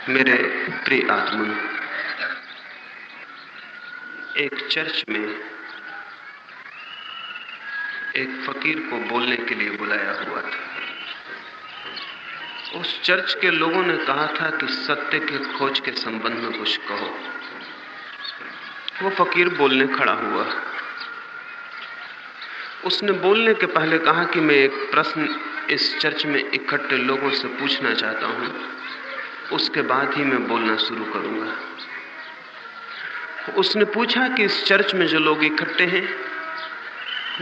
मेरे प्रिय आत्मा, एक चर्च में एक फकीर को बोलने के लिए बुलाया हुआ था। उस चर्च के लोगों ने कहा था कि सत्य के खोज के संबंध में कुछ कहो। वो फकीर बोलने खड़ा हुआ। उसने बोलने के पहले कहा कि मैं एक प्रश्न इस चर्च में इकट्ठे लोगों से पूछना चाहता हूं, उसके बाद ही मैं बोलना शुरू करूंगा। उसने पूछा कि इस चर्च में जो लोग इकट्ठे हैं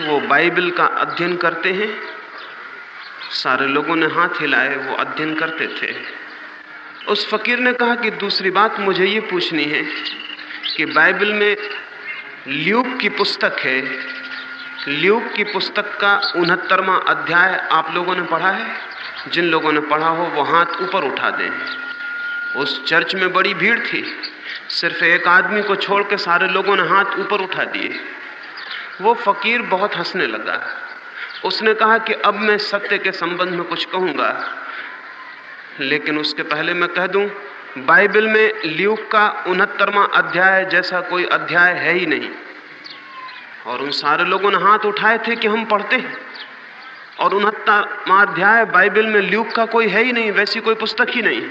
वो बाइबल का अध्ययन करते हैं? सारे लोगों ने हाथ हिलाए, वो अध्ययन करते थे। उस फकीर ने कहा कि दूसरी बात मुझे ये पूछनी है कि बाइबल में ल्यूक की पुस्तक है, ल्यूक की पुस्तक का 69वां अध्याय आप लोगों ने पढ़ा है? जिन लोगों ने पढ़ा हो वो हाथ ऊपर उठा दें। उस चर्च में बड़ी भीड़ थी, सिर्फ एक आदमी को छोड़ के सारे लोगों ने हाथ ऊपर उठा दिए। वो फकीर बहुत हंसने लगा। उसने कहा कि अब मैं सत्य के संबंध में कुछ कहूंगा, लेकिन उसके पहले मैं कह दूं, बाइबल में ल्यूक का 69वां अध्याय जैसा कोई अध्याय है ही नहीं। और उन सारे लोगों ने हाथ उठाए थे कि हम पढ़ते हैं, और 69वां अध्याय बाइबल में ल्यूक का कोई है ही नहीं, वैसी कोई पुस्तक ही नहीं।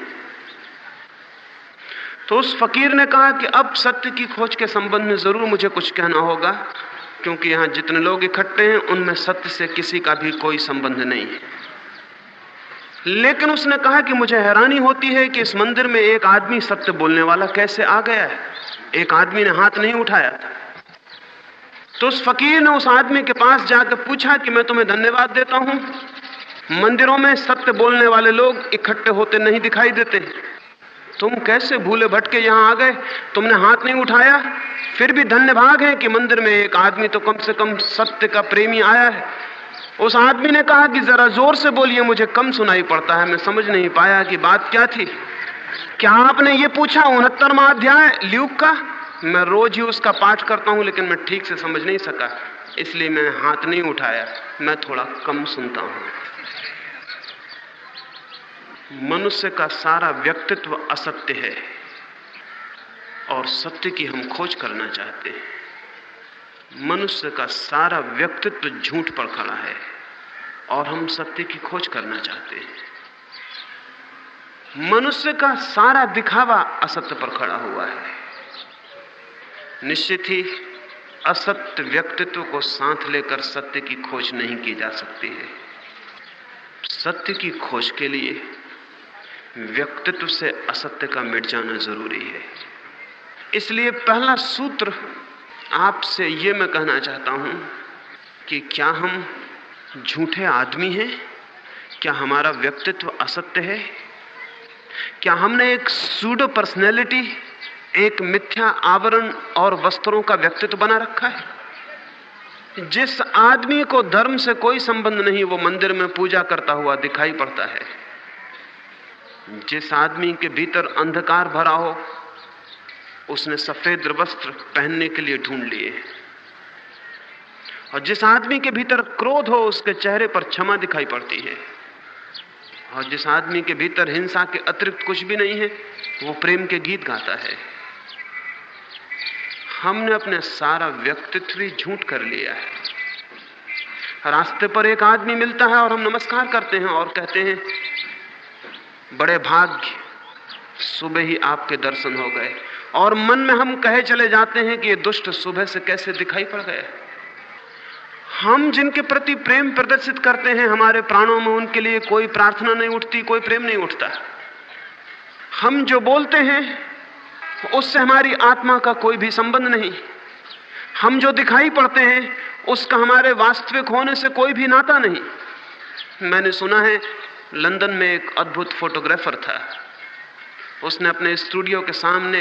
तो उस फकीर ने कहा कि अब सत्य की खोज के संबंध में जरूर मुझे कुछ कहना होगा, क्योंकि यहां जितने लोग इकट्ठे हैं उनमें सत्य से किसी का भी कोई संबंध नहीं है। लेकिन उसने कहा कि मुझे हैरानी होती है कि इस मंदिर में एक आदमी सत्य बोलने वाला कैसे आ गया है। एक आदमी ने हाथ नहीं उठाया था। तो उस फकीर ने उस आदमी के पास जाकर पूछा कि मैं तुम्हें धन्यवाद देता हूं, मंदिरों में सत्य बोलने वाले लोग इकट्ठे होते नहीं दिखाई देते, तुम कैसे भूले भटके यहां आ गए? तुमने हाथ नहीं उठाया, फिर भी धन्य भाग है कि मंदिर में एक आदमी तो कम से कम सत्य का प्रेमी आया है। उस आदमी ने कहा कि जरा जोर से बोलिए, मुझे कम सुनाई पड़ता है, मैं समझ नहीं पाया कि बात क्या थी। क्या आपने ये पूछा 69वां अध्याय ल्यूक का? मैं रोज ही उसका पाठ करता हूं, लेकिन मैं ठीक से समझ नहीं सका, इसलिए मैं हाथ नहीं उठाया, मैं थोड़ा कम सुनता हूं। मनुष्य का सारा व्यक्तित्व असत्य है और सत्य की हम खोज करना चाहते हैं। मनुष्य का सारा व्यक्तित्व झूठ पर खड़ा है और हम सत्य की खोज करना चाहते हैं। मनुष्य का सारा दिखावा असत्य पर खड़ा हुआ है। निश्चित ही असत्य व्यक्तित्व को साथ लेकर सत्य की खोज नहीं की जा सकती है। सत्य की खोज के लिए व्यक्तित्व से असत्य का मिट जाना जरूरी है। इसलिए पहला सूत्र आपसे ये मैं कहना चाहता हूं कि क्या हम झूठे आदमी हैं? क्या हमारा व्यक्तित्व असत्य है? क्या हमने एक सूडो पर्सनैलिटी, एक मिथ्या आवरण और वस्त्रों का व्यक्तित्व बना रखा है? जिस आदमी को धर्म से कोई संबंध नहीं, वो मंदिर में पूजा करता हुआ दिखाई पड़ता है। जिस आदमी के भीतर अंधकार भरा हो, उसने सफेद वस्त्र पहनने के लिए ढूंढ लिए। और जिस आदमी के भीतर क्रोध हो, उसके चेहरे पर क्षमा दिखाई पड़ती है। और जिस आदमी के भीतर हिंसा के अतिरिक्त कुछ भी नहीं है, वो प्रेम के गीत गाता है। हमने अपने सारा व्यक्तित्व ही झूठ कर लिया है। रास्ते पर एक आदमी मिलता है और हम नमस्कार करते हैं और कहते हैं, बड़े भाग्य, सुबह ही आपके दर्शन हो गए। और मन में हम कहे चले जाते हैं कि ये दुष्ट सुबह से कैसे दिखाई पड़ गए। हम जिनके प्रति प्रेम प्रदर्शित करते हैं, हमारे प्राणों में उनके लिए कोई प्रार्थना नहीं उठती, कोई प्रेम नहीं उठता। हम जो बोलते हैं उससे हमारी आत्मा का कोई भी संबंध नहीं। हम जो दिखाई पड़ते हैं उसका हमारे वास्तविक होने से कोई भी नाता नहीं। मैंने सुना है लंदन में एक अद्भुत फोटोग्राफर था। उसने अपने स्टूडियो के सामने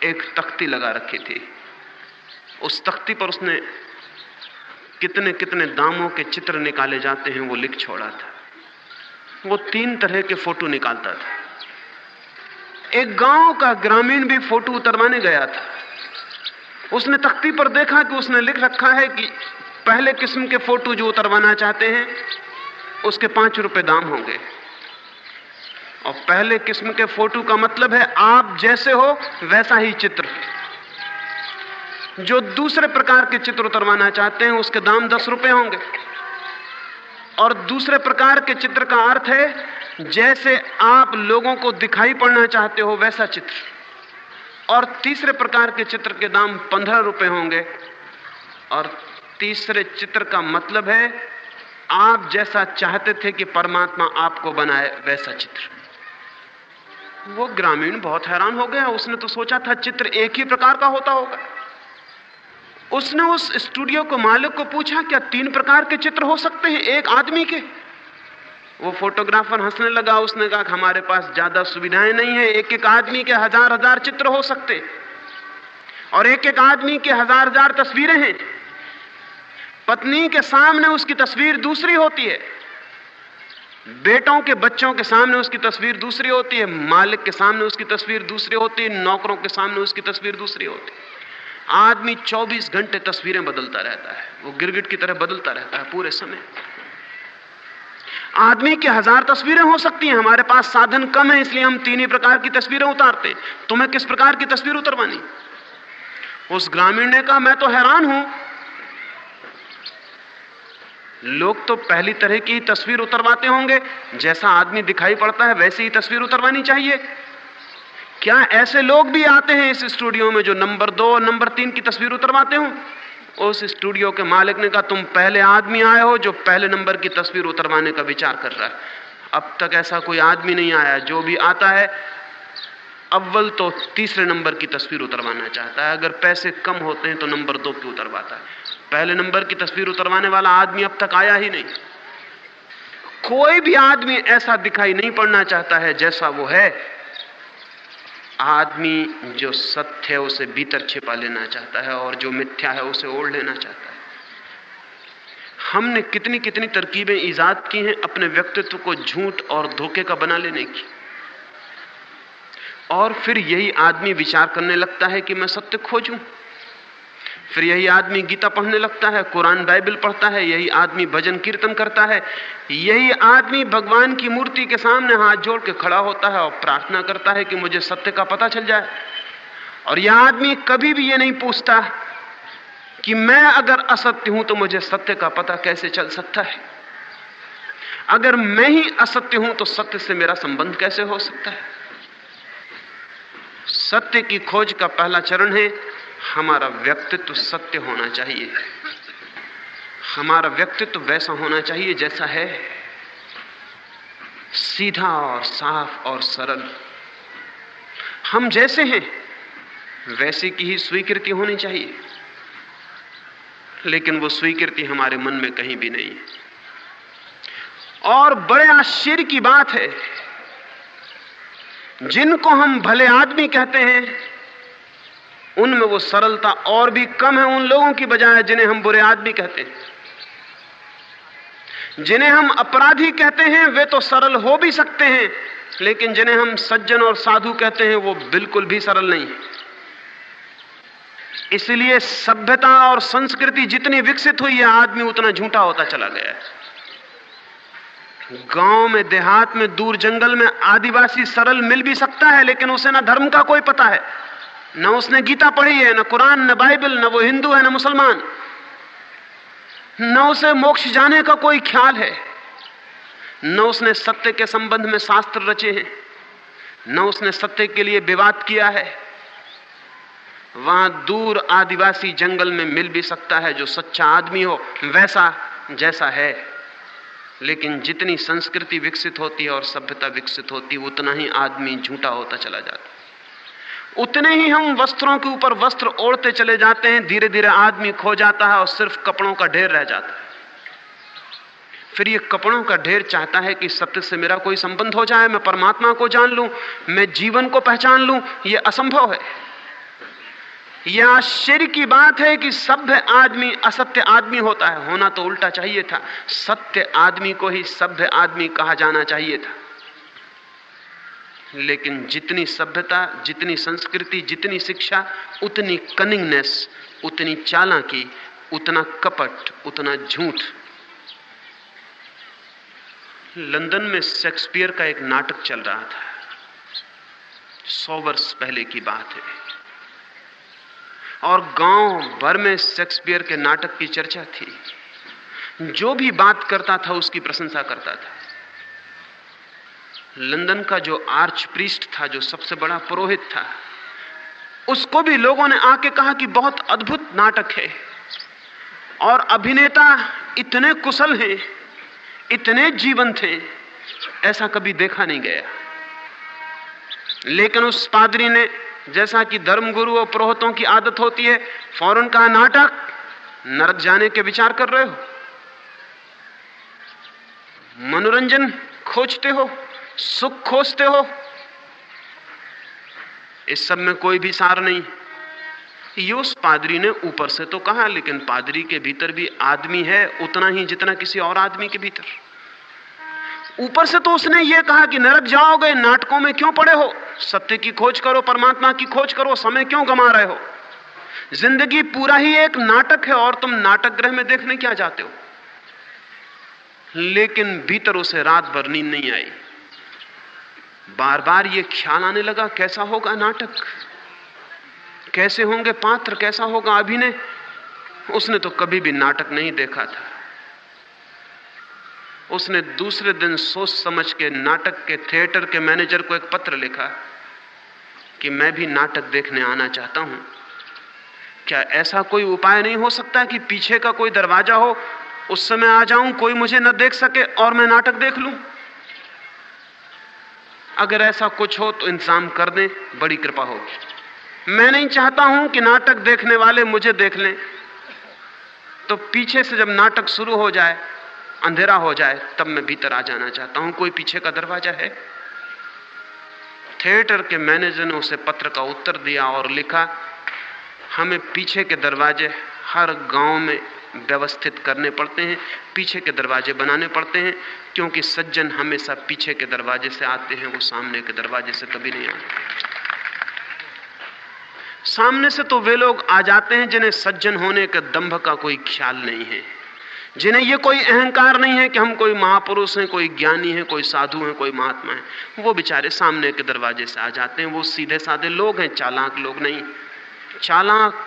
एक तख्ती लगा रखी थी। उस तख्ती पर उसने कितने कितने दामों के चित्र निकाले जाते हैं वो लिख छोड़ा था। वो 3 तरह के फोटो निकालता था। एक गांव का ग्रामीण भी फोटो उतरवाने गया था। उसने तख्ती पर देखा कि उसने लिख रखा है कि पहले किस्म के फोटो जो उतरवाना चाहते हैं उसके 5 रुपए दाम होंगे, और पहले किस्म के फोटो का मतलब है आप जैसे हो वैसा ही चित्र। जो दूसरे प्रकार के चित्र उतरवाना चाहते हैं उसके दाम 10 रुपए होंगे। और दूसरे प्रकार के चित्र का अर्थ है जैसे आप लोगों को दिखाई पड़ना चाहते हो वैसा चित्र। और तीसरे प्रकार के चित्र के दाम 15 रुपए होंगे। और तीसरे चित्र का मतलब है आप जैसा चाहते थे कि परमात्मा आपको बनाए वैसा चित्र। वो ग्रामीण बहुत हैरान हो गया। उसने तो सोचा था चित्र एक ही प्रकार का होता होगा। उसने उस स्टूडियो को मालिक को पूछा, क्या 3 प्रकार के चित्र हो सकते हैं एक आदमी के? वो फोटोग्राफर हंसने लगा। उसने कहा, हमारे पास ज्यादा सुविधाएं नहीं है, एक एक आदमी के 1000-1000 चित्र हो सकते और एक एक आदमी के 1000-1000 तस्वीरें हैं। पत्नी के सामने उसकी तस्वीर दूसरी होती है, बेटों के बच्चों के सामने उसकी तस्वीर दूसरी होती है, मालिक के सामने उसकी तस्वीर दूसरी होती है, नौकरों के सामने उसकी तस्वीर दूसरी होती है। आदमी 24 घंटे तस्वीरें बदलता रहता है। वो गिरगिट की तरह बदलता रहता है पूरे समय। आदमी की 1000 तस्वीरें हो सकती हैं। हमारे पास साधन कम है, इसलिए हम 3 ही प्रकार की तस्वीरें उतारते हैं। तुम्हें किस प्रकार की तस्वीर उतरवानी? उस ग्रामीण ने कहा, मैं तो हैरान हूं, लोग तो पहली तरह की तस्वीर उतरवाते होंगे, जैसा आदमी दिखाई पड़ता है वैसी ही तस्वीर उतरवानी चाहिए। क्या ऐसे लोग भी आते हैं इस स्टूडियो में जो नंबर 2 और नंबर 3 की तस्वीर उतरवाते हो? उस स्टूडियो के मालिक ने कहा, तुम पहले आदमी आए हो जो पहले नंबर की तस्वीर उतरवाने का विचार कर रहा है। अब तक ऐसा कोई आदमी नहीं आया। जो भी आता है अव्वल तो तीसरे नंबर की तस्वीर उतरवाना चाहता है। अगर पैसे कम होते हैं तो नंबर 2 की उतरवाता है। पहले नंबर की तस्वीर उतरवाने वाला आदमी अब तक आया ही नहीं। कोई भी आदमी ऐसा दिखाई नहीं पड़ना चाहता है जैसा वो है। आदमी जो सत्य है उसे भीतर छिपा लेना चाहता है और जो मिथ्या है उसे ओढ़ लेना चाहता है। हमने कितनी कितनी तरकीबें ईजाद की हैं अपने व्यक्तित्व को झूठ और धोखे का बना लेने की। और फिर यही आदमी विचार करने लगता है कि मैं सत्य खोजूं। फिर यही आदमी गीता पढ़ने लगता है, कुरान बाइबल पढ़ता है, यही आदमी भजन कीर्तन करता है, यही आदमी भगवान की मूर्ति के सामने हाथ जोड़ के खड़ा होता है और प्रार्थना करता है कि मुझे सत्य का पता चल जाए। और यह आदमी कभी भी ये नहीं पूछता कि मैं अगर असत्य हूं तो मुझे सत्य का पता कैसे चल सकता है। अगर मैं ही असत्य हूं तो सत्य से मेरा संबंध कैसे हो सकता है। सत्य की खोज का पहला चरण है हमारा व्यक्तित्व सत्य होना चाहिए। हमारा व्यक्तित्व वैसा होना चाहिए जैसा है, सीधा और साफ और सरल। हम जैसे हैं वैसे की ही स्वीकृति होनी चाहिए, लेकिन वो स्वीकृति हमारे मन में कहीं भी नहीं है। और बड़े आश्चर्य की बात है, जिनको हम भले आदमी कहते हैं उनमें वो सरलता और भी कम है उन लोगों की बजाय जिन्हें हम बुरे आदमी कहते हैं। जिन्हें हम अपराधी कहते हैं वे तो सरल हो भी सकते हैं, लेकिन जिन्हें हम सज्जन और साधु कहते हैं वो बिल्कुल भी सरल नहीं। इसलिए सभ्यता और संस्कृति जितनी विकसित हुई है, आदमी उतना झूठा होता चला गया है। गांव में, देहात में, दूर जंगल में आदिवासी सरल मिल भी सकता है, लेकिन उसे ना धर्म का कोई पता है, न उसने गीता पढ़ी है, न कुरान, न बाइबल, न वो हिंदू है न मुसलमान, न उसे मोक्ष जाने का कोई ख्याल है, न उसने सत्य के संबंध में शास्त्र रचे हैं, न उसने सत्य के लिए विवाद किया है। वहां दूर आदिवासी जंगल में मिल भी सकता है जो सच्चा आदमी हो, वैसा जैसा है। लेकिन जितनी संस्कृति विकसित होती है और सभ्यता विकसित होती है, उतना ही आदमी झूठा होता चला जाता है। उतने ही हम वस्त्रों के ऊपर वस्त्र ओढ़ते चले जाते हैं। धीरे धीरे आदमी खो जाता है और सिर्फ कपड़ों का ढेर रह जाता है। फिर ये कपड़ों का ढेर चाहता है कि सत्य से मेरा कोई संबंध हो जाए, मैं परमात्मा को जान लूं, मैं जीवन को पहचान लूं। ये असंभव है। यह आश्चर्य की बात है कि सभ्य आदमी असत्य आदमी होता है। होना तो उल्टा चाहिए था। सत्य आदमी को ही सभ्य आदमी कहा जाना चाहिए था। लेकिन जितनी सभ्यता, जितनी संस्कृति, जितनी शिक्षा, उतनी कनिंगनेस, उतनी चालाकी, उतना कपट, उतना झूठ। लंदन में शेक्सपियर का एक नाटक चल रहा था। 100 वर्ष पहले की बात है, और गांव भर में शेक्सपियर के नाटक की चर्चा थी। जो भी बात करता था उसकी प्रशंसा करता था। लंदन का जो आर्च प्रीस्ट था, जो सबसे बड़ा पुरोहित था, उसको भी लोगों ने आके कहा कि बहुत अद्भुत नाटक है, और अभिनेता इतने कुशल हैं, इतने जीवंत हैं, ऐसा कभी देखा नहीं गया। लेकिन उस पादरी ने, जैसा कि धर्मगुरु और पुरोहितों की आदत होती है, फौरन कहा, नाटक, नरक जाने के विचार कर रहे हो, मनोरंजन खोजते हो, सुख खोजते हो, इस सब में कोई भी सार नहीं। ये उस पादरी ने ऊपर से तो कहा, लेकिन पादरी के भीतर भी आदमी है उतना ही जितना किसी और आदमी के भीतर। ऊपर से तो उसने ये कहा कि नरक जाओगे, नाटकों में क्यों पड़े हो, सत्य की खोज करो, परमात्मा की खोज करो, समय क्यों गंवा रहे हो, जिंदगी पूरा ही एक नाटक है और तुम नाटक गृह में देखने क्या जाते हो। लेकिन भीतर उसे रात भर नींद नहीं आई। बार बार ये ख्याल आने लगा, कैसा होगा नाटक, कैसे होंगे पात्र, कैसा होगा अभिनय। उसने तो कभी भी नाटक नहीं देखा था। उसने दूसरे दिन सोच समझ के नाटक के थिएटर के मैनेजर को एक पत्र लिखा कि मैं भी नाटक देखने आना चाहता हूं, क्या ऐसा कोई उपाय नहीं हो सकता कि पीछे का कोई दरवाजा हो, उस समय आ जाऊं, कोई मुझे न देख सके और मैं नाटक देख लूं। अगर ऐसा कुछ हो तो इंतजाम कर दें, बड़ी कृपा होगी। मैं नहीं चाहता हूं कि नाटक देखने वाले मुझे देख लें, तो पीछे से जब नाटक शुरू हो जाए, अंधेरा हो जाए, तब मैं भीतर आ जाना चाहता हूं। कोई पीछे का दरवाजा है? थिएटर के मैनेजर ने उसे पत्र का उत्तर दिया और लिखा, हमें पीछे के दरवाजे हर गांव में व्यवस्थित करने पड़ते हैं, पीछे के दरवाजे बनाने पड़ते हैं, क्योंकि सज्जन हमेशा पीछे के दरवाजे से आते हैं, वो सामने के दरवाजे से कभी नहीं आते। सामने से तो वे लोग आ जाते हैं जिन्हें सज्जन होने के दंभ का कोई ख्याल नहीं है, जिन्हें ये कोई अहंकार नहीं है कि हम कोई महापुरुष हैं, कोई ज्ञानी है, कोई साधु हैं, कोई महात्मा है। वो बेचारे सामने के दरवाजे से आ जाते हैं। वो सीधे साधे लोग हैं, चालाक लोग नहीं। चालाक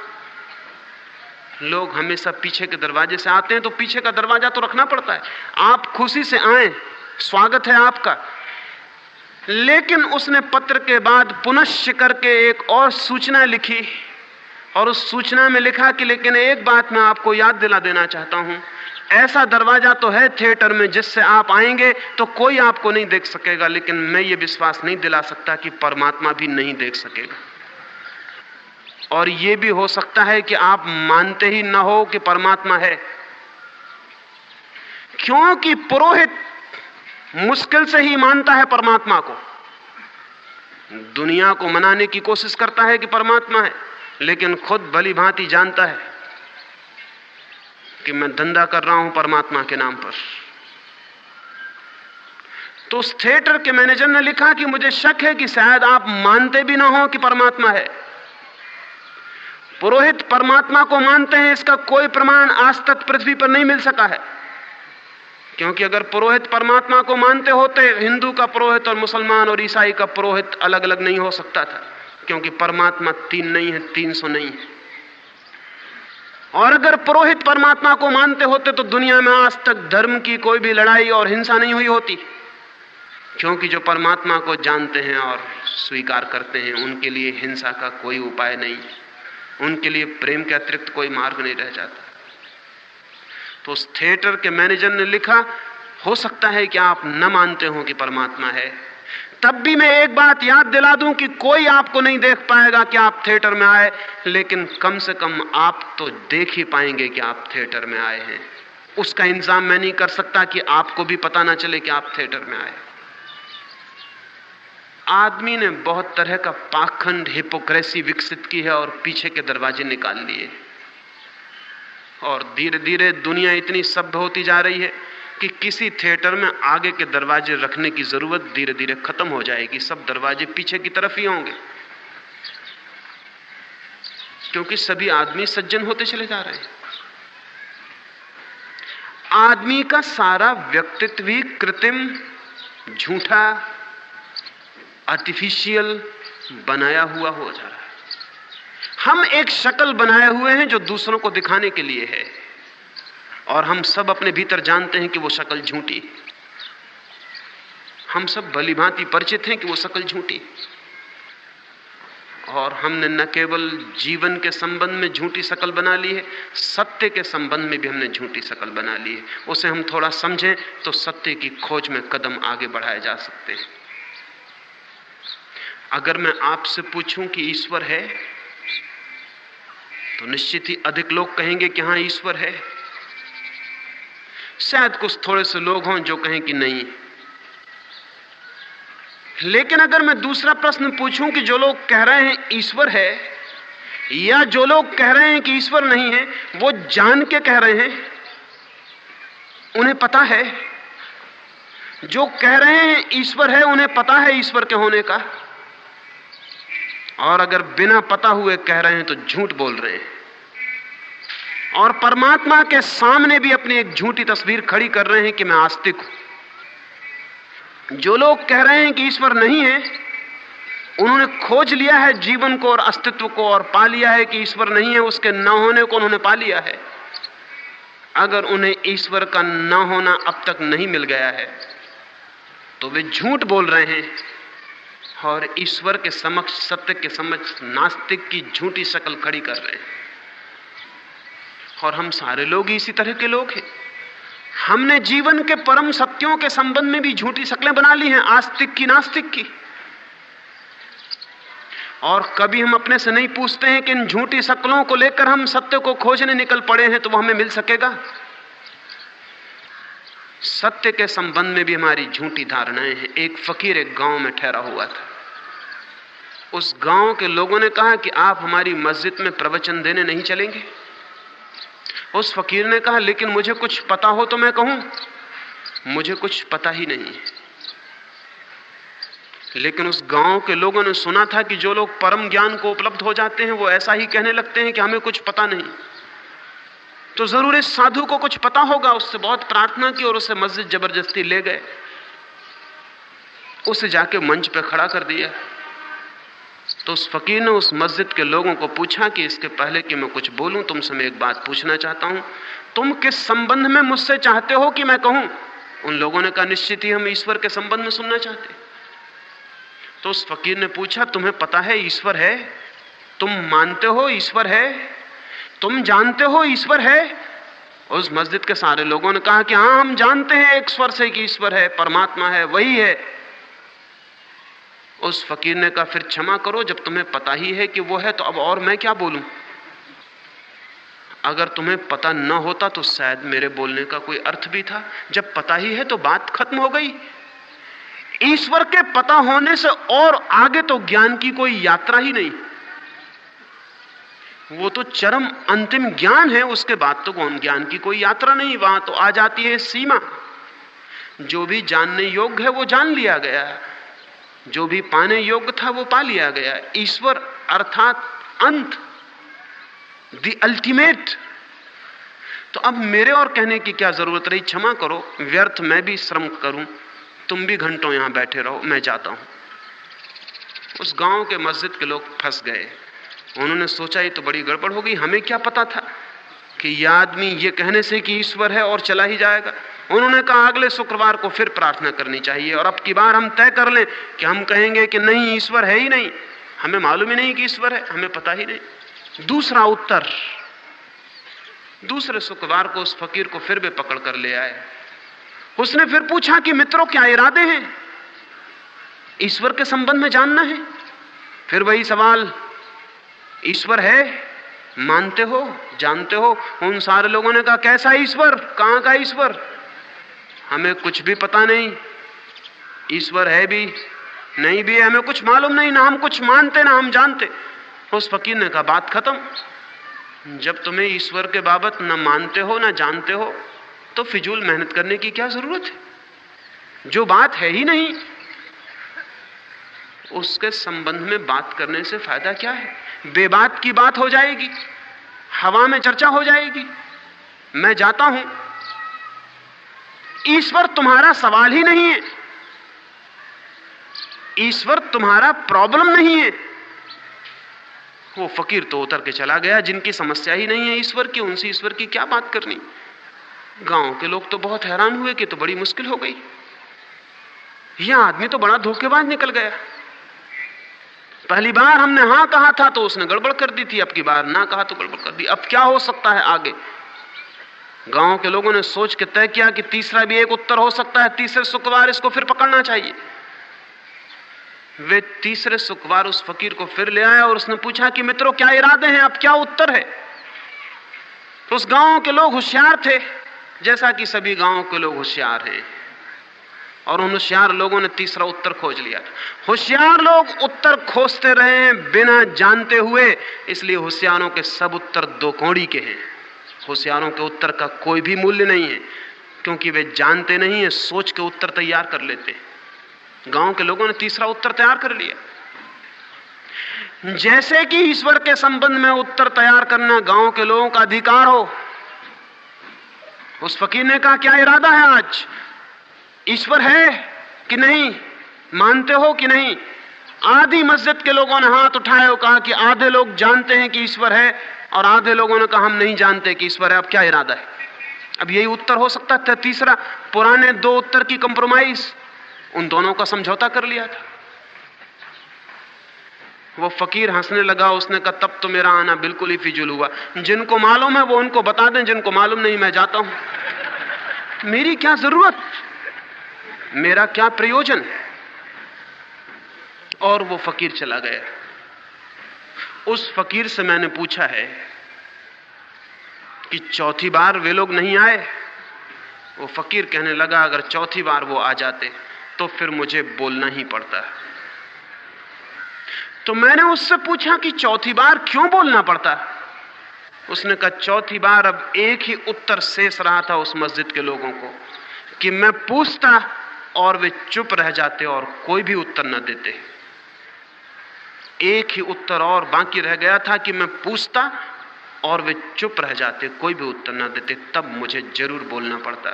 लोग हमेशा पीछे के दरवाजे से आते हैं, तो पीछे का दरवाजा तो रखना पड़ता है। आप खुशी से आए, स्वागत है आपका। लेकिन उसने पत्र के बाद पुनश्च करके एक और सूचना लिखी, और उस सूचना में लिखा कि लेकिन एक बात मैं आपको याद दिला देना चाहता हूं, ऐसा दरवाजा तो है थिएटर में जिससे आप आएंगे तो कोई आपको नहीं देख सकेगा, लेकिन मैं ये विश्वास नहीं दिला सकता कि परमात्मा भी नहीं देख सकेगा। और ये भी हो सकता है कि आप मानते ही न हो कि परमात्मा है, क्योंकि पुरोहित मुश्किल से ही मानता है परमात्मा को। दुनिया को मनाने की कोशिश करता है कि परमात्मा है, लेकिन खुद भली भांति जानता है कि मैं धंधा कर रहा हूं परमात्मा के नाम पर। तो उस थिएटर के मैनेजर ने लिखा कि मुझे शक है कि शायद आप मानते भी ना हो कि परमात्मा है। पुरोहित परमात्मा को मानते हैं, इसका कोई प्रमाण आज तक पृथ्वी पर नहीं मिल सका है, क्योंकि अगर पुरोहित परमात्मा को मानते होते, हिंदू का पुरोहित और मुसलमान और ईसाई का पुरोहित अलग अलग नहीं हो सकता था, क्योंकि परमात्मा 3 नहीं है, 300 नहीं है। और अगर पुरोहित परमात्मा को मानते होते तो दुनिया में आज तक धर्म की कोई भी लड़ाई और हिंसा नहीं हुई होती, क्योंकि जो परमात्मा को जानते हैं और स्वीकार करते हैं, उनके लिए हिंसा का कोई उपाय नहीं, उनके लिए प्रेम के अतिरिक्त कोई मार्ग नहीं रह जाता। तो उस थिएटर के मैनेजर ने लिखा, हो सकता है कि आप न मानते हो कि परमात्मा है, तब भी मैं एक बात याद दिला दूं कि कोई आपको नहीं देख पाएगा कि आप थिएटर में आए, लेकिन कम से कम आप तो देख ही पाएंगे कि आप थिएटर में आए हैं। उसका इंतजाम मैं नहीं कर सकता कि आपको भी पता ना चले कि आप थिएटर में आए। आदमी ने बहुत तरह का पाखंड, हिपोक्रेसी विकसित की है और पीछे के दरवाजे निकाल लिए, और धीरे धीरे दुनिया इतनी सभ्य होती जा रही है कि किसी थिएटर में आगे के दरवाजे रखने की जरूरत धीरे धीरे खत्म हो जाएगी। सब दरवाजे पीछे की तरफ ही होंगे, क्योंकि सभी आदमी सज्जन होते चले जा रहे हैं। आदमी का सारा व्यक्तित्व ही कृत्रिम, झूठा, आर्टिफिशियल, बनाया हुआ हो जा रहा है। हम एक शक्ल बनाए हुए हैं जो दूसरों को दिखाने के लिए है, और हम सब अपने भीतर जानते हैं कि वो शक्ल झूठी है। हम सब भलीभांति परिचित हैं कि वो शक्ल झूठी है। और हमने न केवल जीवन के संबंध में झूठी शक्ल बना ली है, सत्य के संबंध में भी हमने झूठी शक्ल बना ली है। उसे हम थोड़ा समझें तो सत्य की खोज में कदम आगे बढ़ाए जा सकते हैं। अगर मैं आपसे पूछूं कि ईश्वर है, तो निश्चित ही अधिक लोग कहेंगे कि हां ईश्वर है। शायद कुछ थोड़े से लोग हों जो कहें कि नहीं। लेकिन अगर मैं दूसरा प्रश्न पूछूं कि जो लोग कह रहे हैं ईश्वर है, या जो लोग कह रहे हैं कि ईश्वर नहीं है, वो जान के कह रहे हैं, उन्हें पता है? जो कह रहे हैं ईश्वर है, उन्हें पता है ईश्वर के होने का? और अगर बिना पता हुए कह रहे हैं तो झूठ बोल रहे हैं, और परमात्मा के सामने भी अपनी एक झूठी तस्वीर खड़ी कर रहे हैं कि मैं आस्तिक हूं। जो लोग कह रहे हैं कि ईश्वर नहीं है, उन्होंने खोज लिया है जीवन को और अस्तित्व को, और पा लिया है कि ईश्वर नहीं है। उसके न होने को उन्होंने पा लिया है। अगर उन्हें ईश्वर का न होना अब तक नहीं मिल गया है, तो वे झूठ बोल रहे हैं, और ईश्वर के समक्ष, सत्य के समक्ष नास्तिक की झूठी शक्ल खड़ी कर रहे हैं। और हम सारे लोग इसी तरह के लोग हैं। हमने जीवन के परम सत्यों के संबंध में भी झूठी शक्लें बना ली हैं, आस्तिक की, नास्तिक की। और कभी हम अपने से नहीं पूछते हैं कि इन झूठी शक्लों को लेकर हम सत्य को खोजने निकल पड़े हैं तो वो हमें मिल सकेगा? सत्य के संबंध में भी हमारी झूठी धारणाएं हैं। एक फकीर एक गांव में ठहरा हुआ था। उस गांव के लोगों ने कहा कि आप हमारी मस्जिद में प्रवचन देने नहीं चलेंगे? उस फकीर ने कहा, लेकिन मुझे कुछ पता हो तो मैं कहूं। मुझे कुछ पता ही नहीं है। लेकिन उस गांव के लोगों ने सुना था कि जो लोग परम ज्ञान को उपलब्ध हो जाते हैं, वो ऐसा ही कहने लगते हैं कि हमें कुछ पता नहीं। तो जरूर इस साधु को कुछ पता होगा। उससे बहुत प्रार्थना की और उसे मस्जिद जबरदस्ती ले गए। उसे जाके मंच पे खड़ा कर दिया। तो उस फकीर ने उस मस्जिद के लोगों को पूछा कि इसके पहले कि मैं कुछ बोलूं, तुमसे मैं एक बात पूछना चाहता हूं। तुम किस संबंध में मुझसे चाहते हो कि मैं कहूं? उन लोगों ने कहा, निश्चित ही हम ईश्वर के संबंध में सुनना चाहते। तो उस फकीर ने पूछा, तुम्हें पता है ईश्वर है? तुम मानते हो ईश्वर है? तुम जानते हो ईश्वर है? उस मस्जिद के सारे लोगों ने कहा कि हाँ, हम जानते हैं एक स्वर से कि ईश्वर है, परमात्मा है, वही है। उस फकीर ने कहा, फिर क्षमा करो, जब तुम्हें पता ही है कि वो है तो अब और मैं क्या बोलूं? अगर तुम्हें पता न होता तो शायद मेरे बोलने का कोई अर्थ भी था। जब पता ही है तो बात खत्म हो गई। ईश्वर के पता होने से और आगे तो ज्ञान की कोई यात्रा ही नहीं। वो तो चरम अंतिम ज्ञान है, उसके बाद तो ज्ञान की कोई यात्रा नहीं। वहां तो आ जाती है सीमा। जो भी जानने योग्य है वो जान लिया गया, जो भी पाने योग्य था वो पा लिया गया। ईश्वर अर्थात अंत, द अल्टीमेट। तो अब मेरे और कहने की क्या जरूरत रही? क्षमा करो, व्यर्थ मैं भी श्रम करूं, तुम भी घंटों यहां बैठे रहो, मैं जाता हूं। उस गांव के मस्जिद के लोग फंस गए। उन्होंने सोचा ये तो बड़ी गड़बड़ हो गई। हमें क्या पता था कि यह आदमी ये कहने से कि ईश्वर है और चला ही जाएगा। उन्होंने कहा, अगले शुक्रवार को फिर प्रार्थना करनी चाहिए, और अब की बार हम तय कर लें कि हम कहेंगे कि नहीं, ईश्वर है ही नहीं, हमें मालूम ही नहीं कि ईश्वर है, हमें पता ही नहीं। दूसरा उत्तर, दूसरे शुक्रवार को उस फकीर को फिर वे पकड़ कर ले आए। उसने फिर पूछा कि मित्रों, क्या इरादे हैं? ईश्वर के संबंध में जानना है? फिर वही सवाल, ईश्वर है? मानते हो? जानते हो? उन सारे लोगों ने कहा, कैसा ईश्वर? कहां का ईश्वर? हमें कुछ भी पता नहीं। ईश्वर है भी नहीं भी, हमें कुछ मालूम नहीं, ना हम कुछ मानते ना हम जानते। उस फकीर ने कहा, बात खत्म। जब तुम्हें ईश्वर के बाबत न मानते हो ना जानते हो, तो फिजूल मेहनत करने की क्या जरूरत है? जो बात है ही नहीं, उसके संबंध में बात करने से फायदा क्या है? बेबात की बात हो जाएगी, हवा में चर्चा हो जाएगी। मैं जाता हूं। ईश्वर तुम्हारा सवाल ही नहीं है। ईश्वर तुम्हारा प्रॉब्लम नहीं है। वो फकीर तो उतर के चला गया। जिनकी समस्या ही नहीं है ईश्वर की, उनसे ईश्वर की क्या बात करनी। गांव के लोग तो बहुत हैरान हुए कि तो बड़ी मुश्किल हो गई, यह आदमी तो बड़ा धोखेबाज निकल गया। पहली बार हमने हां कहा था तो उसने गड़बड़ कर दी थी, अब की बार ना कहा तो गड़बड़ कर दी। अब क्या हो सकता है आगे? गांव के लोगों ने सोच के तय किया कि तीसरा भी एक उत्तर हो सकता है, तीसरे शुक्रवार इसको फिर पकड़ना चाहिए। वे तीसरे शुक्रवार उस फकीर को फिर ले आए और उसने पूछा कि मित्रों क्या इरादे हैं, अब क्या उत्तर है? तो उस गांव के लोग होशियार थे, जैसा कि सभी गांव के लोग होशियार हैं, और उन होशियार लोगों ने तीसरा उत्तर खोज लिया। होशियार लोग उत्तर खोजते रहे हैं बिना जानते हुए, इसलिए होशियारों के सब उत्तर दो कौड़ी के हैं। होशियारों के उत्तर का कोई भी मूल्य नहीं है, क्योंकि वे जानते नहीं है, सोच के उत्तर तैयार कर लेते हैं। गांव के लोगों ने तीसरा उत्तर तैयार कर लिया। जैसे कि ईश्वर के संबंध में उत्तर तैयार करना गांव के लोगों का अधिकार हो, उस फकीर ने कहा क्या इरादा है आज? ईश्वर है कि नहीं, मानते हो कि नहीं? आधी मस्जिद के लोगों ने हाथ उठाए और कहा कि आधे लोग जानते हैं कि ईश्वर है और आधे लोगों ने कहा हम नहीं जानते कि ईश्वर है। अब क्या इरादा है? अब यही उत्तर हो सकता था तीसरा। पुराने दो उत्तर की कंप्रोमाइज, उन दोनों का समझौता कर लिया था। वो फकीर हंसने लगा। उसने कहा तब तो मेरा आना बिल्कुल ही फिजूल हुआ। जिनको मालूम है वो उनको बता दें, जिनको मालूम नहीं मैं जाता हूं। मेरी क्या जरूरत, मेरा क्या प्रयोजन? और वो फकीर चला गया। उस फकीर से मैंने पूछा है कि चौथी बार वे लोग नहीं आए? वो फकीर कहने लगा अगर चौथी बार वो आ जाते तो फिर मुझे बोलना ही पड़ता। तो मैंने उससे पूछा कि चौथी बार क्यों बोलना पड़ता? उसने कहा चौथी बार अब एक ही उत्तर शेष रहा था उस मस्जिद के लोगों को कि मैं पूछता और वे चुप रह जाते और कोई भी उत्तर न देते। एक ही उत्तर और बाकी रह गया था कि मैं पूछता और वे चुप रह जाते, कोई भी उत्तर न देते, तब मुझे जरूर बोलना पड़ता।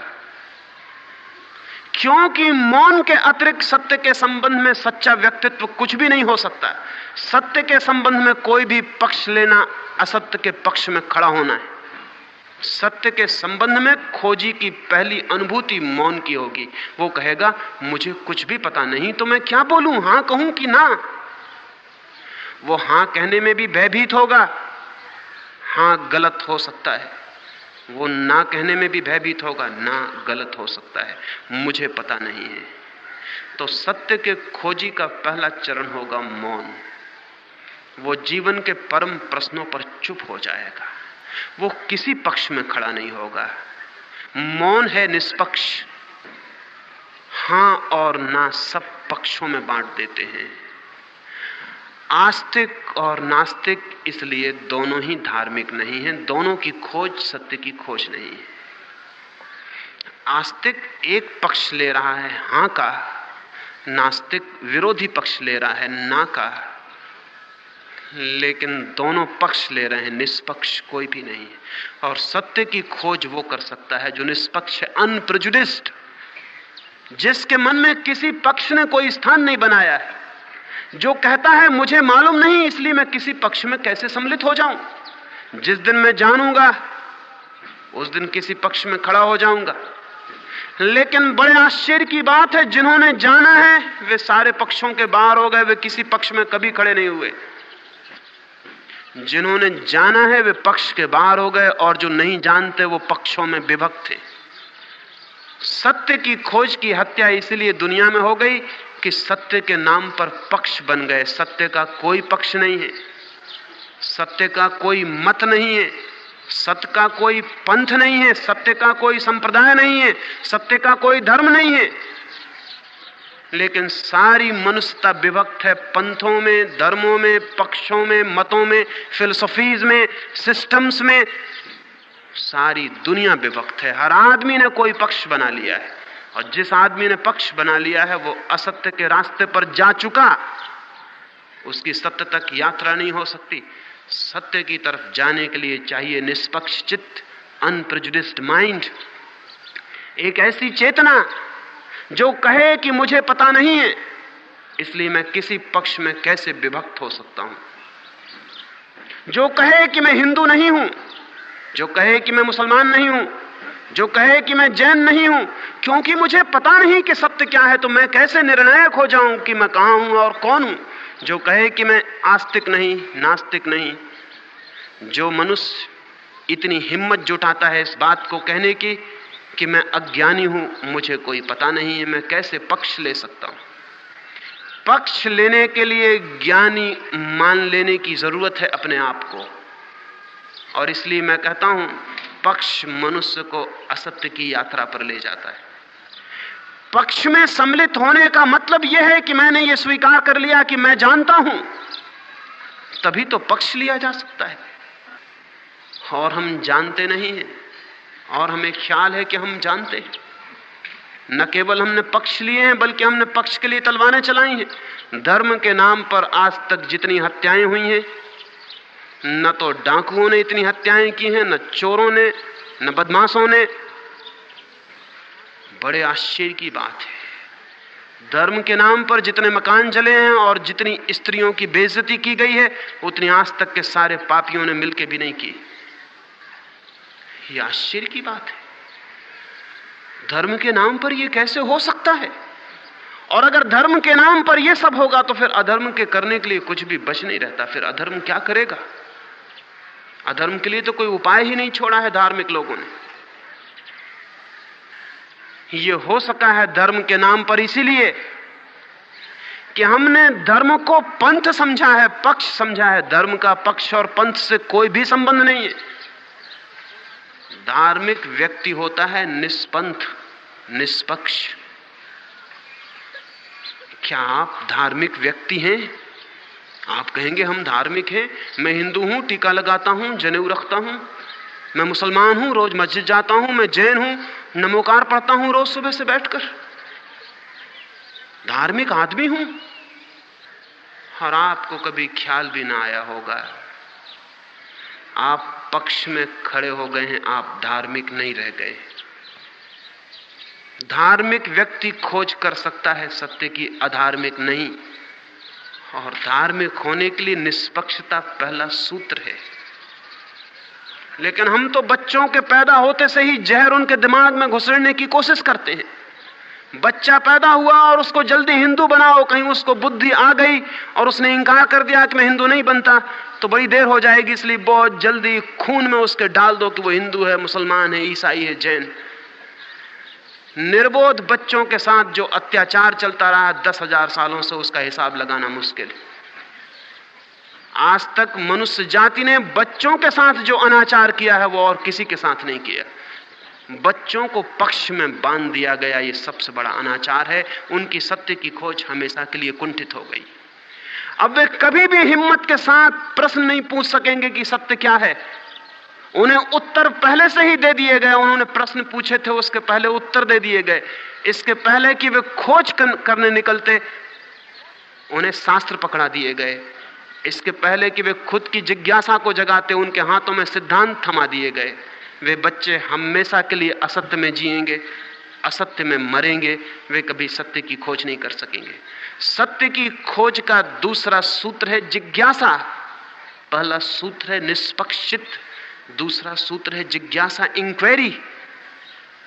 क्योंकि मौन के अतिरिक्त सत्य के संबंध में सच्चा व्यक्तित्व कुछ भी नहीं हो सकता। सत्य के संबंध में कोई भी पक्ष लेना असत्य के पक्ष में खड़ा होना है। सत्य के संबंध में खोजी की पहली अनुभूति मौन की होगी। वो कहेगा मुझे कुछ भी पता नहीं तो मैं क्या बोलूं, हां कहूं कि ना? वो हां कहने में भी भयभीत होगा, हां गलत हो सकता है। वो ना कहने में भी भयभीत होगा, ना गलत हो सकता है, मुझे पता नहीं है। तो सत्य के खोजी का पहला चरण होगा मौन। वो जीवन के परम प्रश्नों पर चुप हो जाएगा, वो किसी पक्ष में खड़ा नहीं होगा। मौन है निष्पक्ष, हां और ना सब पक्षों में बांट देते हैं। आस्तिक और नास्तिक इसलिए दोनों ही धार्मिक नहीं हैं, दोनों की खोज सत्य की खोज नहीं है। आस्तिक एक पक्ष ले रहा है हां का, नास्तिक विरोधी पक्ष ले रहा है ना का, लेकिन दोनों पक्ष ले रहे हैं, निष्पक्ष कोई भी नहीं है। और सत्य की खोज वो कर सकता है जो निष्पक्ष है, अनप्रेजुडिस्ड, जिसके मन में किसी पक्ष ने कोई स्थान नहीं बनाया है, जो कहता है मुझे मालूम नहीं इसलिए मैं किसी पक्ष में कैसे सम्मिलित हो जाऊं। जिस दिन मैं जानूंगा उस दिन किसी पक्ष में खड़ा हो जाऊंगा। लेकिन बड़े आश्चर्य की बात है, जिन्होंने जाना है वे सारे पक्षों के बाहर हो गए, वे किसी पक्ष में कभी खड़े नहीं हुए। जिन्होंने जाना है वे पक्ष के बाहर हो गए, और जो नहीं जानते वो पक्षों में विभक्त थे। सत्य की खोज की हत्या इसलिए दुनिया में हो गई कि सत्य के नाम पर पक्ष बन गए। सत्य का कोई पक्ष नहीं है, सत्य का कोई मत नहीं है, सत्य का कोई पंथ नहीं है, सत्य का कोई संप्रदाय नहीं है, सत्य का कोई धर्म नहीं है। लेकिन सारी मनुष्यता विभक्त है पंथों में, धर्मों में, पक्षों में, मतों में, फिलोसफीज में, सिस्टम्स में। सारी दुनिया विभक्त है। हर आदमी ने कोई पक्ष बना लिया है, और जिस आदमी ने पक्ष बना लिया है वो असत्य के रास्ते पर जा चुका, उसकी सत्य तक यात्रा नहीं हो सकती। सत्य की तरफ जाने के लिए चाहिए निष्पक्ष चित्त, अनप्रेजुडिस्ड माइंड, एक ऐसी चेतना जो कहे कि मुझे पता नहीं है, इसलिए मैं किसी पक्ष में कैसे विभक्त हो सकता हूं? जो कहे कि मैं हिंदू नहीं हूं, जो कहे कि मैं मुसलमान नहीं हूं, जो कहे कि मैं जैन नहीं हूं, क्योंकि मुझे पता नहीं कि सत्य क्या है, तो मैं कैसे निर्णायक हो जाऊं कि मैं कहां हूं और कौन हूं? जो कहे कि मैं आस्तिक नहीं, नास्तिक नहीं, जो मनुष्य इतनी हिम्मत जुटाता है इस बात को कहने की कि मैं अज्ञानी हूं, मुझे कोई पता नहीं है, मैं कैसे पक्ष ले सकता हूं? पक्ष लेने के लिए ज्ञानी मान लेने की जरूरत है अपने आप को, और इसलिए मैं कहता हूं पक्ष मनुष्य को असत्य की यात्रा पर ले जाता है। पक्ष में सम्मिलित होने का मतलब यह है कि मैंने यह स्वीकार कर लिया कि मैं जानता हूं, तभी तो पक्ष लिया जा सकता है। और हम जानते नहीं हैं, और हमें ख्याल है कि हम जानते हैं। न केवल हमने पक्ष लिए हैं, बल्कि हमने पक्ष के लिए तलवारें चलाई हैं। धर्म के नाम पर आज तक जितनी हत्याएं हुई हैं, न तो डाकुओं ने इतनी हत्याएं की हैं, न चोरों ने, न बदमाशों ने। बड़े आश्चर्य की बात है, धर्म के नाम पर जितने मकान जले हैं और जितनी स्त्रियों की बेइज्जती की गई है, उतनी आज तक के सारे पापियों ने मिलकर भी नहीं की। यह आश्चर्य की बात है। धर्म के नाम पर यह कैसे हो सकता है? और अगर धर्म के नाम पर यह सब होगा तो फिर अधर्म के करने के लिए कुछ भी बच नहीं रहता। फिर अधर्म क्या करेगा? अधर्म के लिए तो कोई उपाय ही नहीं छोड़ा है धार्मिक लोगों ने। यह हो सका है धर्म के नाम पर इसीलिए कि हमने धर्म को पंथ समझा है, पक्ष समझा है। धर्म का पक्ष और पंथ से कोई भी संबंध नहीं है। धार्मिक व्यक्ति होता है निष्पंथ, निष्पक्ष। क्या आप धार्मिक व्यक्ति हैं? आप कहेंगे हम धार्मिक हैं, मैं हिंदू हूं, टीका लगाता हूं, जनेऊ रखता हूं, मैं मुसलमान हूं, रोज मस्जिद जाता हूं, मैं जैन हूं, नमोकार पढ़ता हूं रोज सुबह से बैठकर, धार्मिक आदमी हूं। और आपको कभी ख्याल भी ना आया होगा, आप पक्ष में खड़े हो गए हैं, आप धार्मिक नहीं रह गए। धार्मिक व्यक्ति खोज कर सकता है सत्य की, अधार्मिक नहीं। और धार्मिक होने के लिए निष्पक्षता पहला सूत्र है। लेकिन हम तो बच्चों के पैदा होते से ही जहर उनके दिमाग में घुसेड़ने की कोशिश करते हैं। बच्चा पैदा हुआ और उसको जल्दी हिंदू बनाओ, कहीं उसको बुद्धि आ गई और उसने इंकार कर दिया कि मैं हिंदू नहीं बनता, तो बड़ी देर हो जाएगी। इसलिए बहुत जल्दी खून में उसके डाल दो कि वो हिंदू है, मुसलमान है, ईसाई है, जैन। निर्बोध बच्चों के साथ जो अत्याचार चलता रहा 10,000 सालों से, उसका हिसाब लगाना मुश्किल है। आज तक मनुष्य जाति ने बच्चों के साथ जो अनाचार किया है वो और किसी के साथ नहीं किया। बच्चों को पक्ष में बांध दिया गया, ये सबसे बड़ा अनाचार है। उनकी सत्य की खोज हमेशा के लिए कुंठित हो गई। अब वे कभी भी हिम्मत के साथ प्रश्न नहीं पूछ सकेंगे कि सत्य क्या है। उन्हें उत्तर पहले से ही दे दिए गए। उन्होंने प्रश्न पूछे थे, उसके पहले उत्तर दे दिए गए। इसके पहले कि वे खोज करने निकलते, उन्हें शास्त्र पकड़ा दिए गए। इसके पहले कि वे खुद की जिज्ञासा को जगाते, उनके हाथों में सिद्धांत थमा दिए गए। वे बच्चे हमेशा के लिए असत्य में जिएंगे, असत्य में मरेंगे। वे कभी सत्य की खोज नहीं कर सकेंगे। सत्य की खोज का दूसरा सूत्र है जिज्ञासा। पहला सूत्र है निष्पक्षित, दूसरा सूत्र है जिज्ञासा, इंक्वायरी।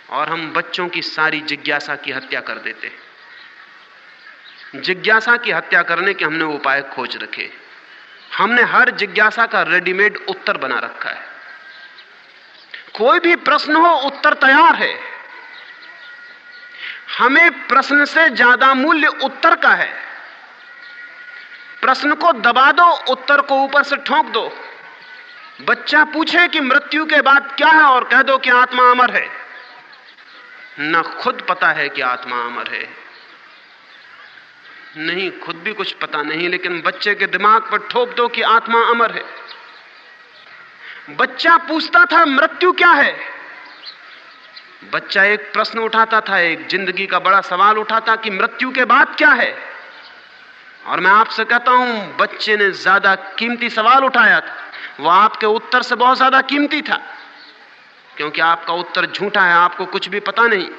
और हम बच्चों की सारी जिज्ञासा की हत्या कर देते हैं। जिज्ञासा की हत्या करने के हमने उपाय खोज रखे। हमने हर जिज्ञासा का रेडीमेड उत्तर बना रखा है। कोई भी प्रश्न हो, उत्तर तैयार है। हमें प्रश्न से ज्यादा मूल्य उत्तर का है। प्रश्न को दबा दो, उत्तर को ऊपर से ठोक दो। बच्चा पूछे कि मृत्यु के बाद क्या है और कह दो कि आत्मा अमर है। न खुद पता है कि आत्मा अमर है, नहीं खुद भी कुछ पता नहीं, लेकिन बच्चे के दिमाग पर ठोक दो कि आत्मा अमर है। बच्चा पूछता था मृत्यु क्या है। बच्चा एक प्रश्न उठाता था, एक जिंदगी का बड़ा सवाल उठाता कि मृत्यु के बाद क्या है। और मैं आपसे कहता हूं, बच्चे ने ज्यादा कीमती सवाल उठाया था। वह आपके उत्तर से बहुत ज्यादा कीमती था, क्योंकि आपका उत्तर झूठा है, आपको कुछ भी पता नहीं।